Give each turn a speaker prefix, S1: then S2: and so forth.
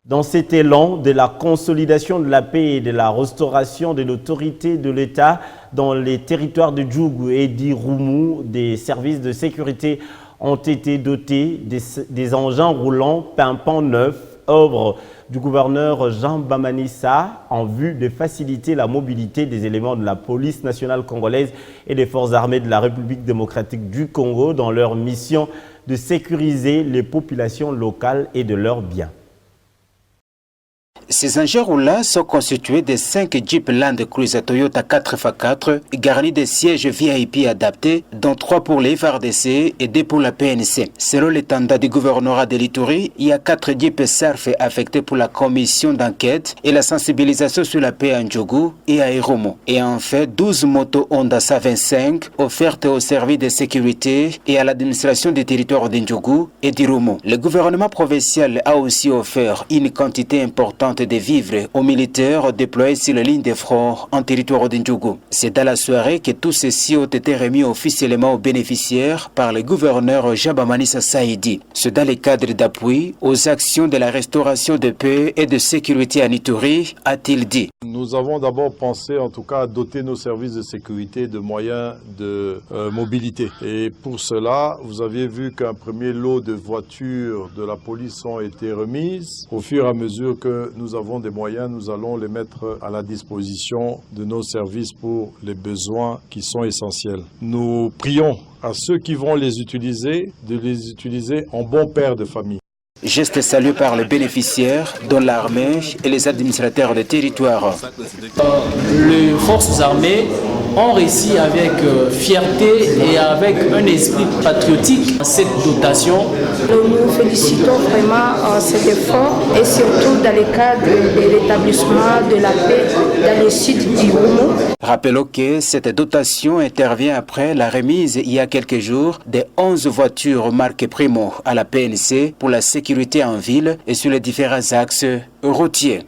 S1: Dans cet élan de la consolidation de la paix et de la restauration de l'autorité de l'État dans les territoires de Djougou et d'Irumu, des services de sécurité ont été dotés des engins roulants pimpant neufs, œuvre du gouverneur Jean Bamanissa, en vue de faciliter la mobilité des éléments de la police nationale congolaise et des forces armées de la République démocratique du Congo dans leur mission de sécuriser les populations locales et de leurs biens.
S2: Ces engins roulants sont constitués de 5 Jeep Land Cruiser Toyota 4x4 garnis de sièges VIP adaptés, dont 3 pour les FARDC et 2 pour la PNC. Selon l'étendard du gouvernorat de l'Ituri, il y a 4 Jeeps SARF affectés pour la commission d'enquête et la sensibilisation sur la paix à Ndjougou et à Irumu. Et en fait, 12 motos Honda 125 offertes au service de sécurité et à l'administration des territoires de Ndjougou et d'Irumu. Le gouvernement provincial a aussi offert une quantité importante de vivres aux militaires déployés sur la ligne de front en territoire de Ndjougou. C'est dans la soirée que tous ceux-ci ont été remis officiellement aux bénéficiaires par le gouverneur Jean Bamanissa Saïdi. C'est dans le cadre d'appui aux actions de la restauration de paix et de sécurité à Ituri, a-t-il dit.
S3: Nous avons d'abord pensé en tout cas à doter nos services de sécurité de moyens de mobilité. Et pour cela, vous aviez vu qu'un premier lot de voitures de la police ont été remises. Au fur et à mesure que nous avons des moyens, nous allons les mettre à la disposition de nos services pour les besoins qui sont essentiels. Nous prions à ceux qui vont les utiliser de les utiliser en bons pères de famille.
S2: Geste salué par les bénéficiaires, dont l'armée et les administrateurs des territoires.
S4: Les forces armées ont réussi avec fierté et avec un esprit patriotique cette dotation.
S5: Nous félicitons vraiment cet effort et surtout dans le cadre de l'établissement de la paix dans le sud d'Irumu.
S2: Rappelons que cette dotation intervient après la remise il y a quelques jours de 11 voitures marque Primo à la PNC pour la sécurité en ville et sur les différents axes routiers.